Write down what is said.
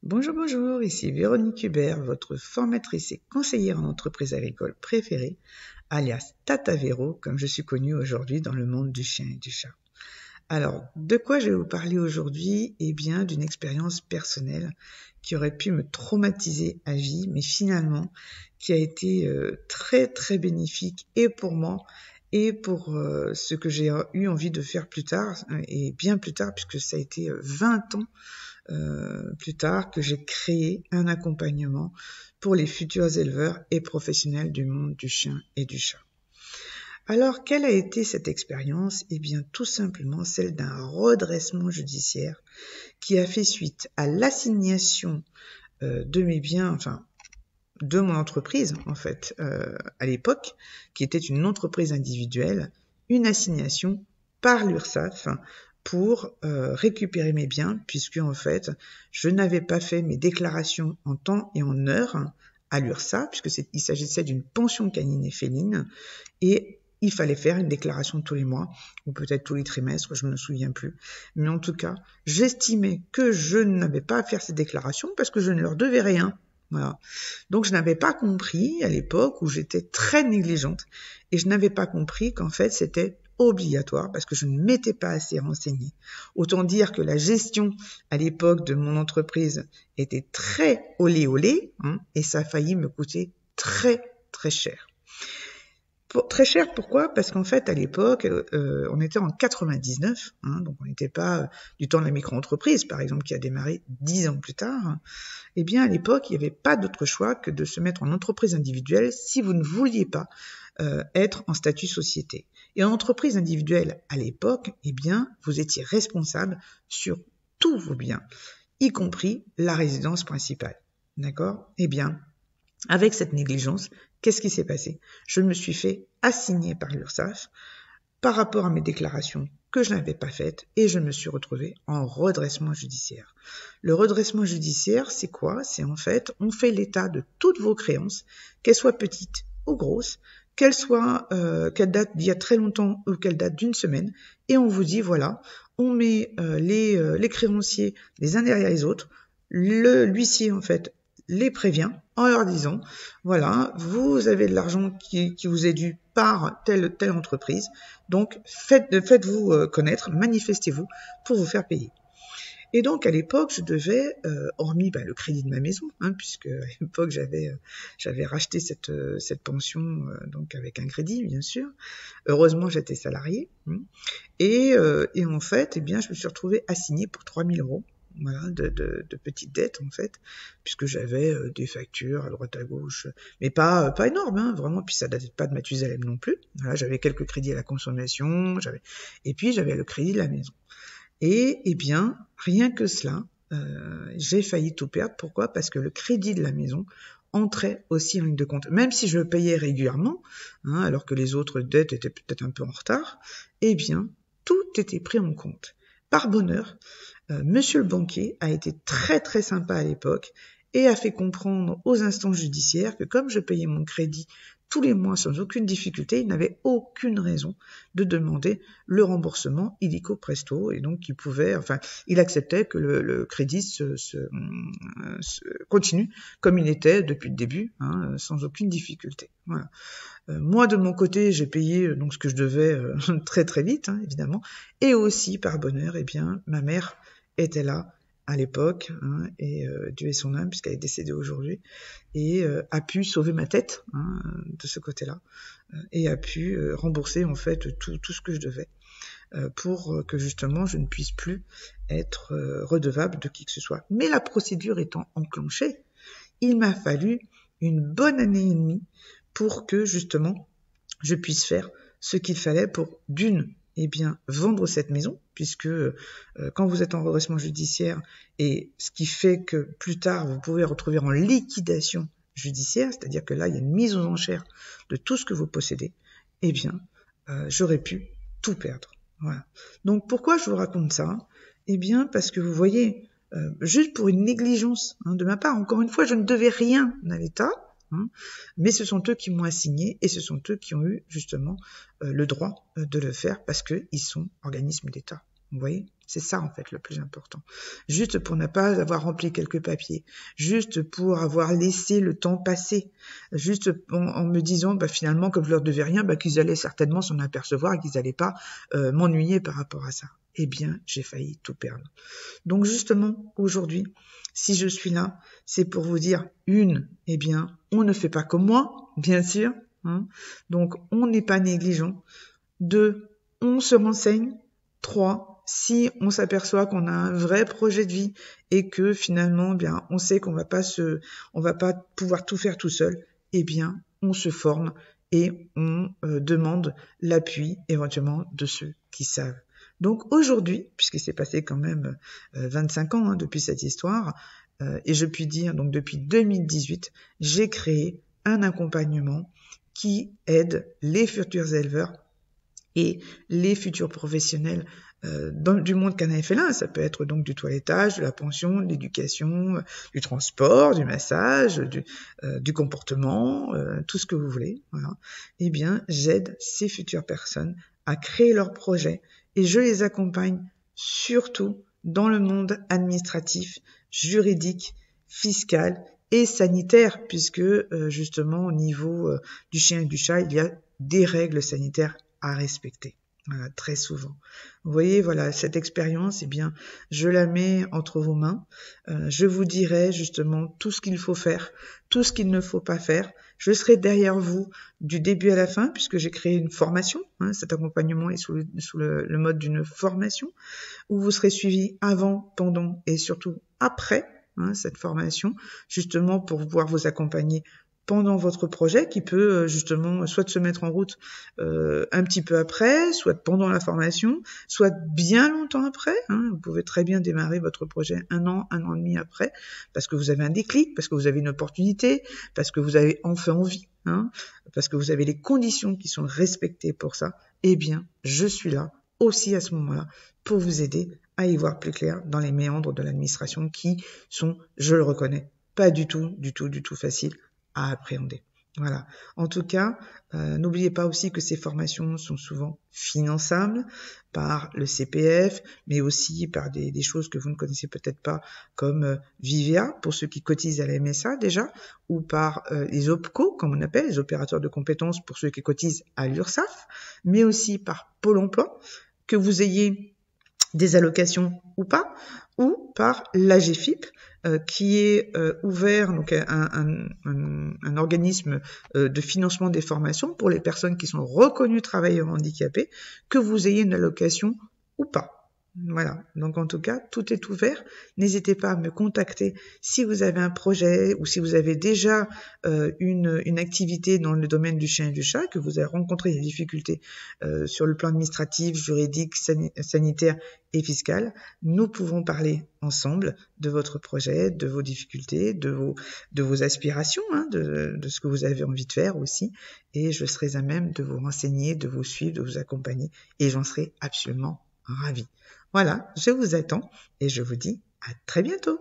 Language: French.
Bonjour, bonjour, ici Véronique Hubert, votre formatrice et conseillère en entreprise agricole préférée, alias Tata Véro, comme je suis connue aujourd'hui dans le monde du chien et du chat. Alors, de quoi je vais vous parler aujourd'hui? Eh bien, d'une expérience personnelle qui aurait pu me traumatiser à vie, mais finalement, qui a été très, très bénéfique et pour moi, et pour ce que j'ai eu envie de faire plus tard, et bien plus tard, puisque ça a été 20 ans plus tard que j'ai créé un accompagnement pour les futurs éleveurs et professionnels du monde du chien et du chat. Alors, quelle a été cette expérience? Eh bien, tout simplement celle d'un redressement judiciaire qui a fait suite à l'assignation de mes biens, enfin, de mon entreprise, en fait, à l'époque, qui était une entreprise individuelle, une assignation par l'URSSAF pour récupérer mes biens, puisque en fait, je n'avais pas fait mes déclarations en temps et en heure à l'URSSAF, puisqu'il s'agissait d'une pension canine et féline, et il fallait faire une déclaration tous les mois, ou peut-être tous les trimestres, je ne me souviens plus. Mais en tout cas, j'estimais que je n'avais pas à faire ces déclarations parce que je ne leur devais rien. Voilà. Donc je n'avais pas compris à l'époque où j'étais très négligente et je n'avais pas compris qu'en fait c'était obligatoire parce que je ne m'étais pas assez renseignée. Autant dire que la gestion à l'époque de mon entreprise était très olé, et ça a failli me coûter très très cher. Très cher, pourquoi? Parce qu'en fait, à l'époque, on était en 99, donc on n'était pas du temps de la micro-entreprise, par exemple, qui a démarré 10 ans plus tard. Eh bien, à l'époque, il n'y avait pas d'autre choix que de se mettre en entreprise individuelle si vous ne vouliez pas être en statut société. Et en entreprise individuelle, à l'époque, eh bien, vous étiez responsable sur tous vos biens, y compris la résidence principale. D'accord? Eh bien, avec cette négligence, qu'est-ce qui s'est passé? Je me suis fait assigner par l'URSSAF par rapport à mes déclarations que je n'avais pas faites et je me suis retrouvée en redressement judiciaire. Le redressement judiciaire, c'est quoi? C'est en fait, on fait l'état de toutes vos créances, qu'elles soient petites ou grosses, qu'elles datent d'il y a très longtemps ou qu'elles datent d'une semaine, et on vous dit, voilà, on met les créanciers les uns derrière les autres, l'huissier, en fait, les prévient en leur disant, voilà, vous avez de l'argent qui vous est dû par telle entreprise, donc faites-vous connaître, manifestez-vous pour vous faire payer. Et donc à l'époque, je devais, hormis le crédit de ma maison, puisque à l'époque j'avais racheté cette pension donc avec un crédit bien sûr. Heureusement j'étais salariée, et en fait, eh bien, je me suis retrouvée assignée pour 3 000 €. Voilà, de petites dettes en fait, puisque j'avais des factures à droite à gauche, mais pas énormes, vraiment, puis ça datait pas de Mathusalem non plus. Voilà, j'avais quelques crédits à la consommation, et puis j'avais le crédit de la maison. Et eh bien, rien que cela, j'ai failli tout perdre. Pourquoi? Parce que le crédit de la maison entrait aussi en ligne de compte. Même si je le payais régulièrement, alors que les autres dettes étaient peut-être un peu en retard, eh bien, tout était pris en compte. Par bonheur, monsieur le banquier a été très très sympa à l'époque et a fait comprendre aux instances judiciaires que comme je payais mon crédit tous les mois sans aucune difficulté, il n'avait aucune raison de demander le remboursement illico presto, et donc il acceptait que le crédit continue comme il était depuis le début, sans aucune difficulté. Voilà. Moi de mon côté, j'ai payé donc ce que je devais très très vite, évidemment, et aussi par bonheur, eh bien ma mère était là à l'époque, et Dieu ait son âme puisqu'elle est décédée aujourd'hui, et a pu sauver ma tête de ce côté-là, et a pu rembourser en fait tout ce que je devais, pour que justement je ne puisse plus être redevable de qui que ce soit. Mais la procédure étant enclenchée, il m'a fallu une bonne année et demie pour que justement je puisse faire ce qu'il fallait pour vendre cette maison, puisque quand vous êtes en redressement judiciaire, et ce qui fait que plus tard vous pouvez retrouver en liquidation judiciaire, c'est-à-dire que là il y a une mise aux enchères de tout ce que vous possédez, eh bien j'aurais pu tout perdre. Voilà. Donc pourquoi je vous raconte ça? Eh bien parce que vous voyez, juste pour une négligence de ma part, encore une fois, je ne devais rien à l'État, mais ce sont eux qui m'ont assigné et ce sont eux qui ont eu justement le droit de le faire parce qu'ils sont organismes d'État. Vous voyez, c'est ça en fait le plus important. Juste pour ne pas avoir rempli quelques papiers, juste pour avoir laissé le temps passer, juste en me disant finalement comme je leur devais rien, qu'ils allaient certainement s'en apercevoir et qu'ils n'allaient pas m'ennuyer par rapport à ça. Eh bien, j'ai failli tout perdre. Donc justement, aujourd'hui, si je suis là, c'est pour vous dire, eh bien, on ne fait pas comme moi, bien sûr, hein. Donc on n'est pas négligent. 2, on se renseigne. 3, si on s'aperçoit qu'on a un vrai projet de vie et que finalement, bien, on sait qu'on va pas pouvoir tout faire tout seul, eh bien, on se forme et on demande l'appui éventuellement de ceux qui savent. Donc aujourd'hui, puisqu'il s'est passé quand même 25 ans depuis cette histoire, et je puis dire, donc depuis 2018, j'ai créé un accompagnement qui aide les futurs éleveurs et les futurs professionnels du monde canal-félin. Ça peut être donc du toilettage, de la pension, de l'éducation, du transport, du massage, du comportement, tout ce que vous voulez. Voilà. Eh bien, j'aide ces futures personnes à créer leurs projets et je les accompagne surtout dans le monde administratif, juridique, fiscal et sanitaire, puisque justement au niveau du chien et du chat, il y a des règles sanitaires à respecter. Voilà, très souvent. Vous voyez, voilà, cette expérience, eh bien, je la mets entre vos mains. Je vous dirai justement tout ce qu'il faut faire, tout ce qu'il ne faut pas faire. Je serai derrière vous du début à la fin, puisque j'ai créé une formation. Cet accompagnement est sous le mode d'une formation, où vous serez suivi avant, pendant et surtout après cette formation, justement pour pouvoir vous accompagner pendant votre projet qui peut justement soit se mettre en route un petit peu après, soit pendant la formation, soit bien longtemps après. Vous pouvez très bien démarrer votre projet 1 an et demi après, parce que vous avez un déclic, parce que vous avez une opportunité, parce que vous avez enfin envie, parce que vous avez les conditions qui sont respectées pour ça. Eh bien, je suis là aussi à ce moment-là pour vous aider à y voir plus clair dans les méandres de l'administration qui sont, je le reconnais, pas du tout faciles à appréhender. Voilà. En tout cas, n'oubliez pas aussi que ces formations sont souvent finançables par le CPF, mais aussi par des choses que vous ne connaissez peut-être pas, comme Vivea, pour ceux qui cotisent à la MSA déjà, ou par les OPCO, comme on appelle, les opérateurs de compétences, pour ceux qui cotisent à l'URSSAF, mais aussi par Pôle emploi, que vous ayez des allocations ou pas, ou par l'AGFIP, qui est ouvert, donc un organisme de financement des formations pour les personnes qui sont reconnues travailleurs handicapés, que vous ayez une allocation ou pas. Voilà, donc en tout cas, tout est ouvert. N'hésitez pas à me contacter si vous avez un projet ou si vous avez déjà une activité dans le domaine du chien et du chat, que vous avez rencontré des difficultés sur le plan administratif, juridique, sanitaire et fiscal. Nous pouvons parler ensemble de votre projet, de vos difficultés, de vos aspirations, de ce que vous avez envie de faire aussi, et je serai à même de vous renseigner, de vous suivre, de vous accompagner, et j'en serai absolument ravie. Voilà, je vous attends et je vous dis à très bientôt.